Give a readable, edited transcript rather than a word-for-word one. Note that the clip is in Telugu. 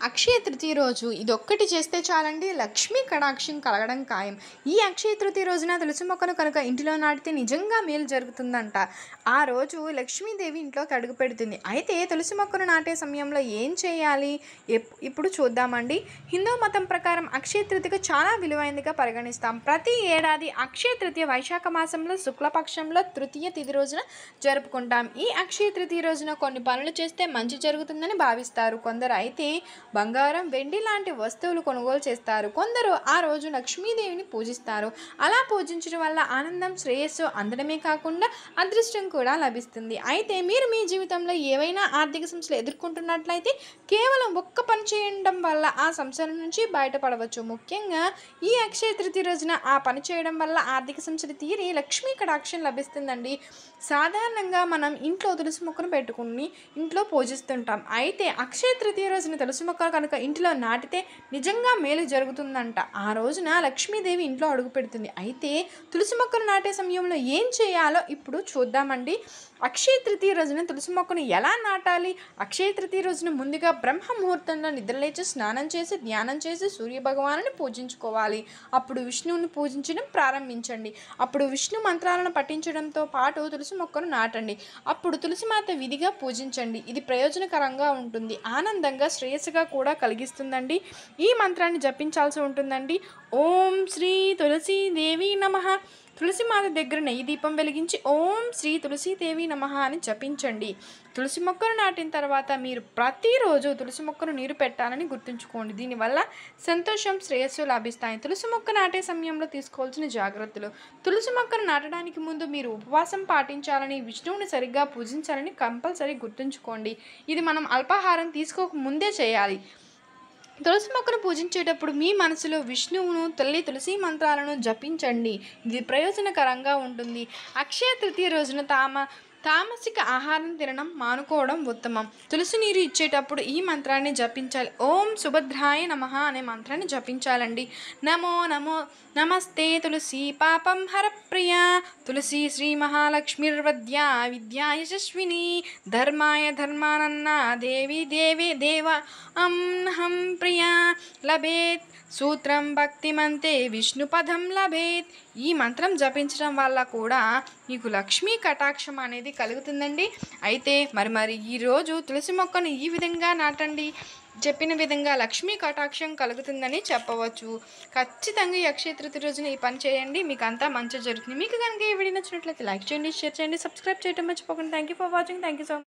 అక్షయ తృతీయ రోజు ఇదొక్కటి చేస్తే చాలండి లక్ష్మీ కటాక్షం కలగడం ఖాయం. ఈ అక్షయ తృతీయ రోజున తులసి మొక్కను కనుక ఇంటిలో నాటితే నిజంగా మేలు జరుగుతుందంట. ఆ రోజు లక్ష్మీదేవి ఇంట్లోకి అడుగు పెడుతుంది. అయితే తులసి మొక్కను నాటే సమయంలో ఏం చేయాలి ఇప్పుడు చూద్దామండి. హిందూ మతం ప్రకారం అక్షయ తృతీయ చాలా విలువైనదిగా పరిగణిస్తాం. ప్రతి ఏడాది అక్షయ తృతీయ వైశాఖ మాసంలో శుక్లపక్షంలో తృతీయ తిథి రోజున జరుపుకుంటాం. ఈ అక్షయ తృతీయ రోజున కొన్ని పనులు చేస్తే మంచి జరుగుతుందని భావిస్తారు కొందరు. అయితే బంగారం, వెండి లాంటి వస్తువులు కొనుగోలు చేస్తారు. కొందరు ఆ రోజు లక్ష్మీదేవిని పూజిస్తారు. అలా పూజించడం వల్ల ఆనందం, శ్రేయస్సు అందడమే కాకుండా అదృష్టం కూడా లభిస్తుంది. అయితే మీరు మీ జీవితంలో ఏవైనా ఆర్థిక సమస్యలు ఎదుర్కొంటున్నట్లయితే కేవలం ఒక్క పని చేయడం వల్ల ఆ సమస్యల నుంచి బయటపడవచ్చు. ముఖ్యంగా ఈ అక్షయ తృతీయ రోజున ఆ పని చేయడం వల్ల ఆర్థిక సమస్యలు తీరి లక్ష్మీ కటాక్షం లభిస్తుందండి. సాధారణంగా మనం ఇంట్లో తులసి మొక్కను పెట్టుకుని ఇంట్లో పూజిస్తుంటాం. అయితే అక్షయ తృతీయ రోజున తులసి మొక్క కనుక ఇంటిలో నాటితే నిజంగా మేలు జరుగుతుందంట. ఆ రోజున లక్ష్మీదేవి ఇంట్లో అడుగు పెడుతుంది. అయితే తులసి మొక్కను నాటే సమయంలో ఏం చేయాలో ఇప్పుడు చూద్దామండి. అక్షయ తృతీయ రోజున తులసి మొక్కను ఎలా నాటాలి? అక్షయ తృతీయ రోజున ముందుగా బ్రహ్మ ముహూర్తంలో నిద్రలేచి స్నానం చేసి ధ్యానం చేసి సూర్య భగవానుని పూజించుకోవాలి. అప్పుడు విష్ణువుని పూజించడం ప్రారంభించండి. అప్పుడు విష్ణు మంత్రాలను పఠించడంతో పాటు తులసి మొక్కను నాటండి. అప్పుడు తులసి మాత విధిగా పూజించండి. ఇది ప్రయోజనకరంగా ఉంటుంది, ఆనందంగా శ్రేయస్సుగా కూడా కలిగిస్తుందండి. ఈ మంత్రాన్ని జపించాల్సి ఉంటుందండి. ఓం శ్రీ తులసి దేవి నమః. తులసి మాత దగ్గర నెయ్యి దీపం వెలిగించి ఓం శ్రీ తులసీదేవి నమః అని జపించండి. తులసి మొక్కను నాటిన తర్వాత మీరు ప్రతిరోజు తులసి మొక్కను నీరు పెట్టాలని గుర్తుంచుకోండి. దీనివల్ల సంతోషం, శ్రేయస్సు లభిస్తాయి. తులసి మొక్క నాటే సమయంలో తీసుకోవాల్సిన జాగ్రత్తలు. తులసి మొక్కను నాటడానికి ముందు మీరు ఉపవాసం పాటించాలని, విష్ణువుని సరిగ్గా పూజించాలని కంపల్సరీ గుర్తుంచుకోండి. ఇది మనం అల్పాహారం తీసుకోక ముందే చేయాలి. తులసి మొక్కను పూజించేటప్పుడు మీ మనసులో విష్ణువును, తల్లి తులసి మంత్రాలను జపించండి. ఇది ప్రయోజనకరంగా ఉంటుంది. అక్షయ తృతీయ రోజున తామసిక ఆహారం తినడం మానుకోవడం ఉత్తమం. తులసి నీరు ఇచ్చేటప్పుడు ఈ మంత్రాన్ని జపించాలి. ఓం సుభద్రాయ నమః అనే మంత్రాన్ని జపించాలండి. నమో నమో నమస్తే తులసి పాపం హరప్రియ తులసి శ్రీ మహాలక్ష్మిర్వద్యా విద్యా యశస్విని ధర్మాయ ధర్మానన్న దేవి దేవి దేవ హం ప్రియ లభేత్ సూత్రం భక్తిమంతే విష్ణుపదం లభేత్. ఈ మంత్రం జపించడం వల్ల కూడా మీకు లక్ష్మీ కటాక్షం అనేది కలుగుతుందండి. అయితే మరి ఈరోజు తులసి మొక్కను ఈ విధంగా నాటండి. చెప్పిన విధంగా లక్ష్మీ కటాక్షం కలుగుతుందని చెప్పవచ్చు. ఖచ్చితంగా ఈ అక్షయ తృతీయ రోజున ఈ పని చేయండి, మీకు అంతా మంచి జరుగుతుంది. మీకు కనుక ఈ వీడియో నచ్చినట్లయితే లైక్ చేయండి, షేర్ చేయండి, సబ్స్క్రైబ్ చేయడం మర్చిపోకండి. Thank you for watching. Thank you so much.